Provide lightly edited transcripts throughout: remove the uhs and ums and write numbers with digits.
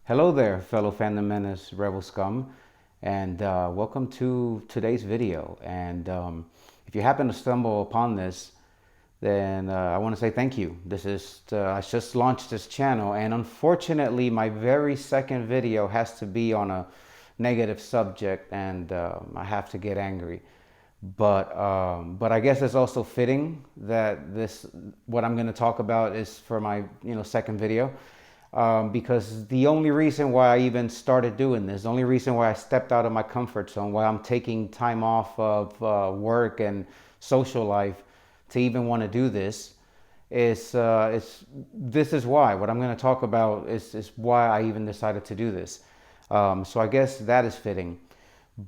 Hello there, fellow Fandom Menace Rebel Scum, and welcome to today's video. And if you happen to stumble upon this, then I want to say thank you. I just launched this channel, and unfortunately, my very second video has to be on a negative subject, and I have to get angry. But I guess it's also fitting that what I'm going to talk about is for my second video. Because the only reason why I even started doing this, the only reason why I stepped out of my comfort zone, why I'm taking time off of work and social life to even want to do this, this is why. What I'm going to talk about is why I even decided to do this. So I guess that is fitting.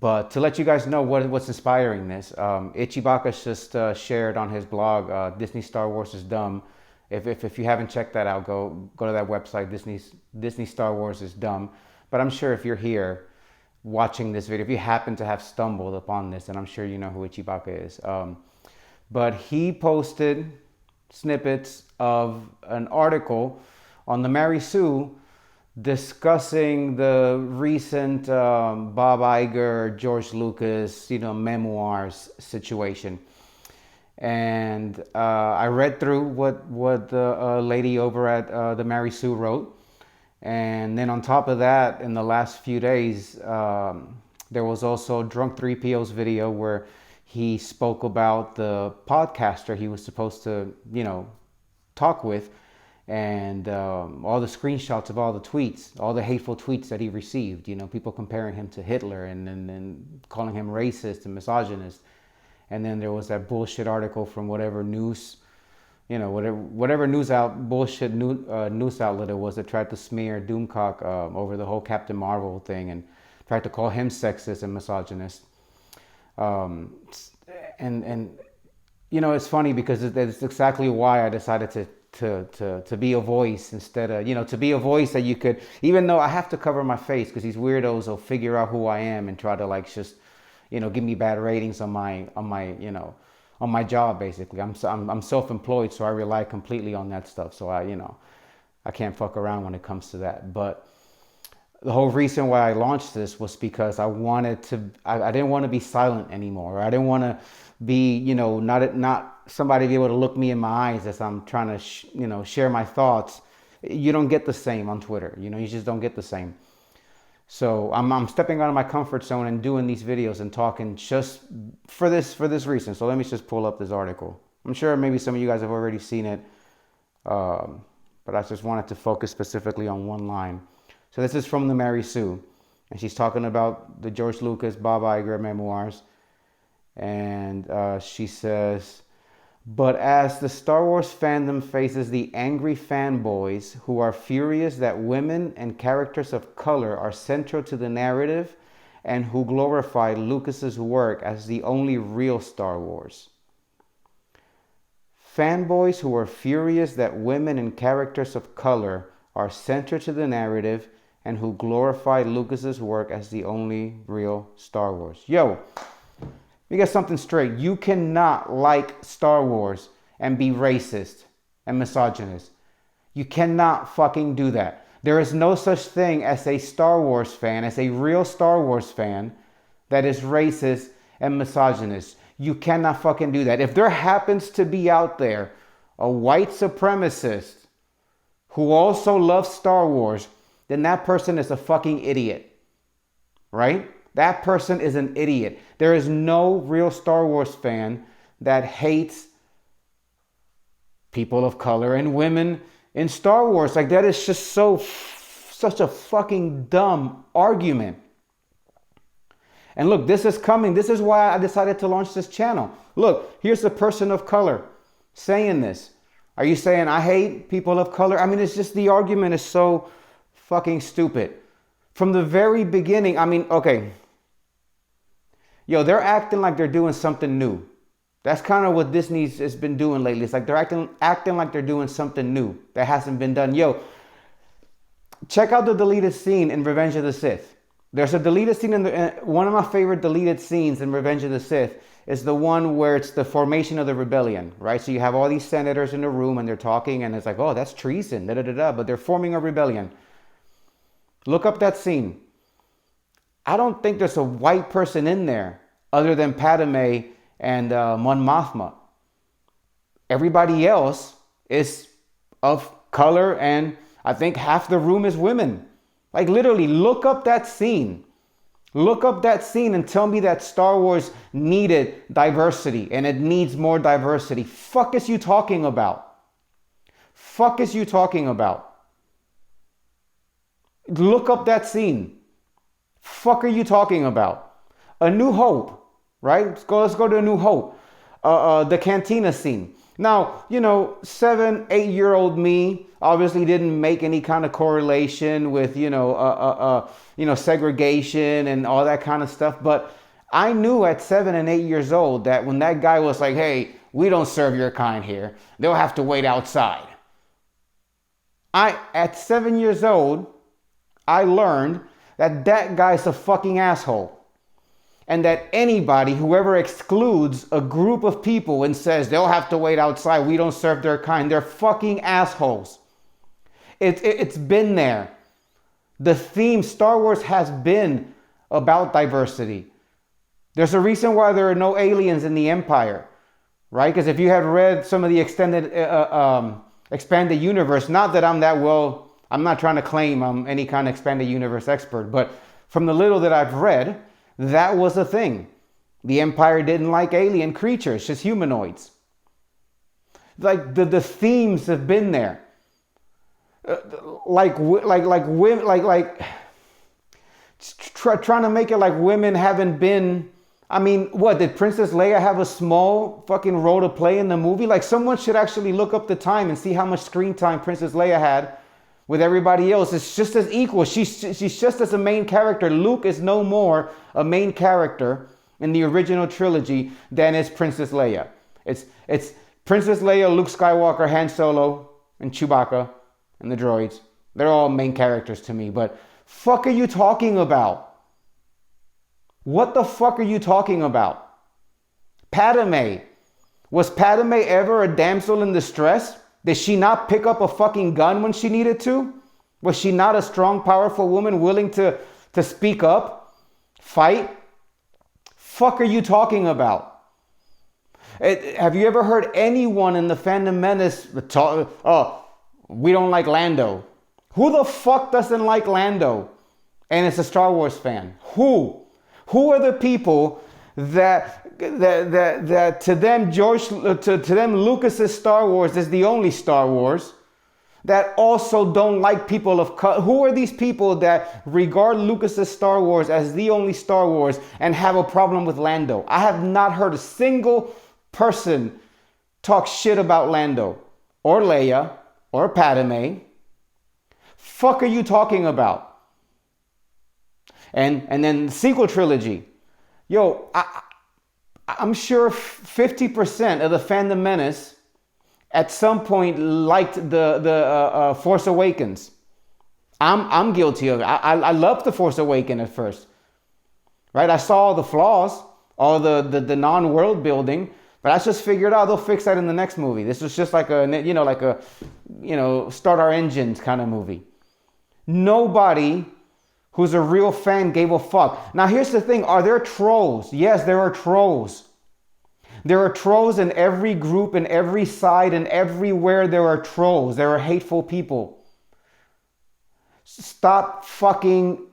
But to let you guys know what's inspiring this, Ichibaka's just shared on his blog, Disney Star Wars is dumb. If you haven't checked that out, go to that website. Disney Star Wars is dumb. But I'm sure if you're here watching this video, if you happen to have stumbled upon this, then I'm sure you know who Ichibaka is. But he posted snippets of an article on the Mary Sue discussing the recent Bob Iger, George Lucas, memoirs situation. And I read through what the lady over at the Mary Sue wrote. And then on top of that, in the last few days, there was also Drunk 3PO's video where he spoke about the podcaster he was supposed to, talk with, and all the screenshots of all the tweets, all the hateful tweets that he received, people comparing him to Hitler and calling him racist and misogynist. And then there was that bullshit article from whatever news, whatever news outlet it was that tried to smear Doomcock over the whole Captain Marvel thing and tried to call him sexist and misogynist. And it's funny because it's exactly why I decided to be a voice instead of, to be a voice that you could, even though I have to cover my face because these weirdos will figure out who I am and try to just give me bad ratings on my job. Basically, I'm self-employed, so I rely completely on that stuff. So I can't fuck around when it comes to that. But the whole reason why I launched this was because I didn't want to be silent anymore. I didn't want to be, not somebody be able to look me in my eyes as I'm trying to, share my thoughts. You don't get the same on Twitter. You just don't get the same. So I'm stepping out of my comfort zone and doing these videos and talking just for this reason. So let me just pull up this article. I'm sure maybe some of you guys have already seen it, but I just wanted to focus specifically on one line. So this is from the Mary Sue, and she's talking about the George Lucas, Bob Iger memoirs, and she says, but as the Star Wars fandom faces the angry fanboys who are furious that women and characters of color are central to the narrative and who glorify Lucas's work as the only real Star Wars. Fanboys who are furious that women and characters of color are central to the narrative and who glorify Lucas's work as the only real Star Wars. Yo! You get something straight. You cannot like Star Wars and be racist and misogynist. You cannot fucking do that. There is no such thing as a Star Wars fan, as a real Star Wars fan that is racist and misogynist. You cannot fucking do that. If there happens to be out there a white supremacist who also loves Star Wars, then that person is a fucking idiot. Right? That person is an idiot. There is no real Star Wars fan that hates people of color and women in Star Wars. Like, that is just such a fucking dumb argument. And look, this is coming. This is why I decided to launch this channel. Look, here's a person of color saying this. Are you saying I hate people of color? I mean, it's just, the argument is so fucking stupid. From the very beginning, I mean, okay. Yo, they're acting like they're doing something new. That's kind of what Disney has been doing lately. It's like they're acting like they're doing something new that hasn't been done. Yo, check out the deleted scene in Revenge of the Sith. There's a deleted scene one of my favorite deleted scenes in Revenge of the Sith is the one where it's the formation of the rebellion, right? So you have all these senators in the room and they're talking and it's like, oh, that's treason, da da da da, but they're forming a rebellion. Look up that scene. I don't think there's a white person in there other than Padme and Mon Mothma. Everybody else is of color, and I think half the room is women. Like, literally, look up that scene. Look up that scene and tell me that Star Wars needed diversity and it needs more diversity. Fuck is you talking about? Fuck is you talking about? Look up that scene. Fuck are you talking about? A New Hope, right? Let's go to A New Hope. The cantina scene. Now, 7, 8-year-old me obviously didn't make any kind of correlation with, segregation and all that kind of stuff. But I knew at 7 and 8 years old that when that guy was like, hey, we don't serve your kind here, they'll have to wait outside. At 7 years old, I learned that that guy's a fucking asshole. And that anybody, whoever excludes a group of people and says they'll have to wait outside, we don't serve their kind, they're fucking assholes. It's been there. The theme, Star Wars has been about diversity. There's a reason why there are no aliens in the Empire, right? Because if you had read some of the expanded universe, not that I'm not trying to claim I'm any kind of expanded universe expert, but from the little that I've read, that was a thing. The Empire didn't like alien creatures, just humanoids. Like the themes have been there. Trying to make it like women haven't been. I mean, what did Princess Leia have a small fucking role to play in the movie? Like, someone should actually look up the time and see how much screen time Princess Leia had with everybody else. It's just as equal. She's just as a main character. Luke is no more a main character in the original trilogy than is Princess Leia. It's Princess Leia, Luke Skywalker, Han Solo, and Chewbacca, and the droids. They're all main characters to me. But fuck are you talking about? What the fuck are you talking about? Padme. Was Padme ever a damsel in distress? Did she not pick up a fucking gun when she needed to? Was she not a strong, powerful woman willing to speak up? Fight? Fuck are you talking about? Have you ever heard anyone in the Fandom Menace talk, oh, we don't like Lando? Who the fuck doesn't like Lando and is a Star Wars fan? Who? Who are the people that to them Lucas's Star Wars is the only Star Wars, that also don't like people of color? Who are these people that regard Lucas's Star Wars as the only Star Wars and have a problem with Lando? I have not heard a single person talk shit about Lando or Leia or Padme. Fuck are you talking about? And then the sequel trilogy. Yo, I'm sure 50% of the Fandom Menace at some point liked the Force Awakens. I'm guilty of it. I loved the Force Awakens at first, right? I saw all the flaws, all the non-world building, but I just figured out they'll fix that in the next movie. This was just like a start our engines kind of movie. Nobody who's a real fan gave a fuck. Now here's the thing, are there trolls? Yes, there are trolls. There are trolls in every group, in every side, and everywhere there are trolls. There are hateful people. Stop fucking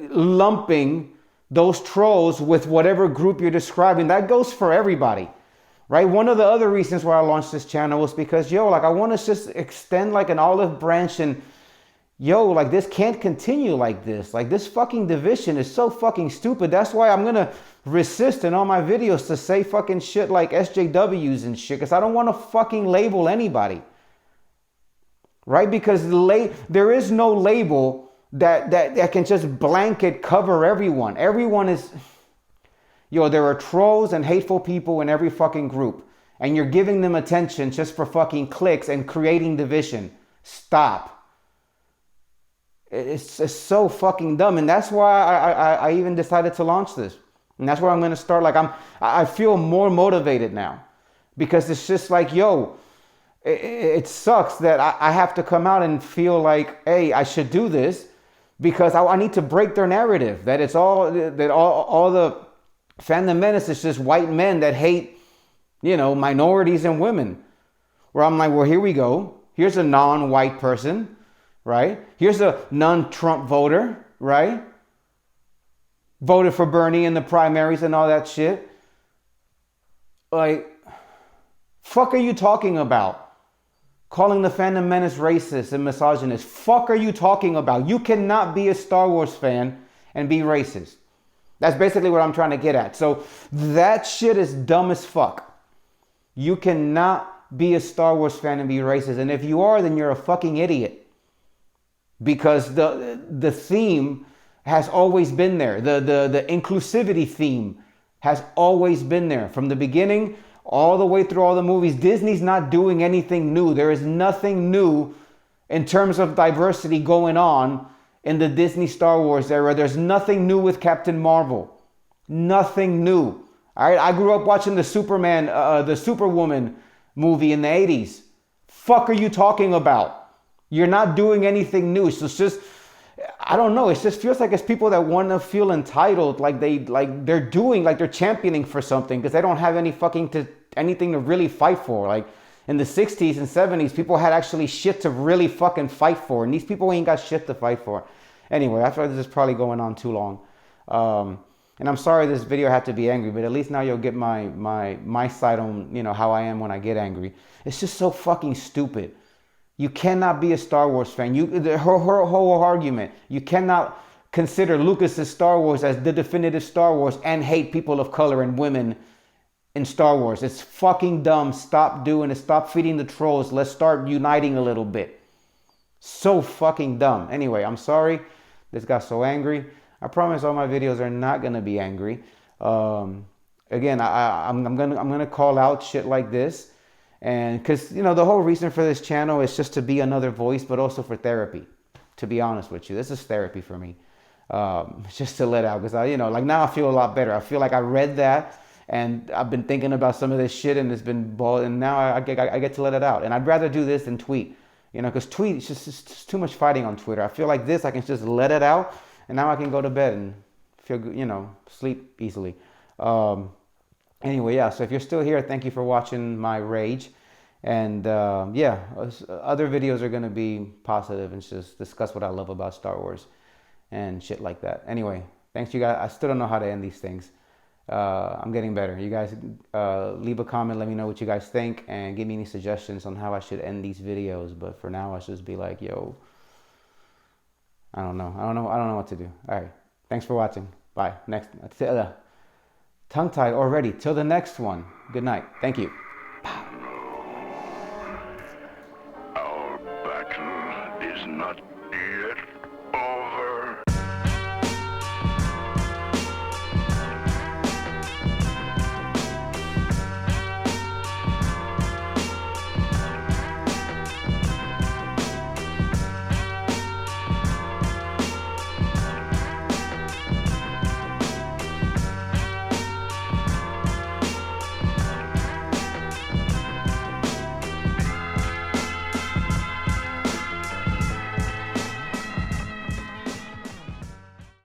lumping those trolls with whatever group you're describing. That goes for everybody, right? One of the other reasons why I launched this channel was because, I want to just extend like an olive branch and this can't continue like this. Like, this fucking division is so fucking stupid. That's why I'm going to resist in all my videos to say fucking shit like SJWs and shit, because I don't want to fucking label anybody. Right? Because there is no label that can just blanket cover everyone. Everyone is... there are trolls and hateful people in every fucking group. And you're giving them attention just for fucking clicks and creating division. Stop. It's so fucking dumb, and that's why I even decided to launch this, and that's where I'm going to start. Like, I feel more motivated now, because it's just like, it sucks that I have to come out and feel like, hey, I should do this, because I need to break their narrative that it's all that all the Fandom Menace is just white men that hate, you know, minorities and women. Where I'm like, well, here we go. Here's a non-white person, right? Here's a non-Trump voter, right? Voted for Bernie in the primaries and all that shit. Like, fuck are you talking about? Calling the Fandom Menace racist and misogynist. Fuck are you talking about? You cannot be a Star Wars fan and be racist. That's basically what I'm trying to get at. So that shit is dumb as fuck. You cannot be a Star Wars fan and be racist. And if you are, then you're a fucking idiot. Because the theme has always been there. The inclusivity theme has always been there. From the beginning all the way through all the movies, Disney's not doing anything new. There is nothing new in terms of diversity going on in the Disney Star Wars era. There's nothing new with Captain Marvel. Nothing new. All right, I grew up watching the Superwoman movie in the 80s. Fuck are you talking about? You're not doing anything new. So it's just, I don't know. It just feels like it's people that want to feel entitled, like they're championing for something because they don't have anything to really fight for. Like in the 60s and 70s, people had actually shit to really fucking fight for, and these people ain't got shit to fight for. Anyway, I feel like this is probably going on too long. And I'm sorry this video had to be angry, but at least now you'll get my side on, you know, how I am when I get angry. It's just so fucking stupid. You cannot be a Star Wars fan. Her whole argument, you cannot consider Lucas's Star Wars as the definitive Star Wars and hate people of color and women in Star Wars. It's fucking dumb. Stop doing it. Stop feeding the trolls. Let's start uniting a little bit. So fucking dumb. Anyway, I'm sorry this got so angry. I promise all my videos are not gonna be angry. Again, I'm gonna call out shit like this. And because, you know, the whole reason for this channel is just to be another voice, but also for therapy, to be honest with you. This is therapy for me, just to let out, because like now I feel a lot better. I feel like I read that and I've been thinking about some of this shit and it's been bald, and now I get to let it out. And I'd rather do this than tweet, because tweet is just too much fighting on Twitter. I feel like this, I can just let it out, and now I can go to bed and feel, sleep easily. Anyway, yeah, so if you're still here, thank you for watching my rage. And yeah, other videos are going to be positive and just discuss what I love about Star Wars and shit like that. Anyway, thanks you guys. I still don't know how to end these things. I'm getting better. You guys leave a comment, let me know what you guys think, and give me any suggestions on how I should end these videos. But for now, I should just be like, yo, I don't know what to do. All right, thanks for watching. Bye. Next. Tongue-tied already. Till the next one. Good night. Thank you. Our battle is not yet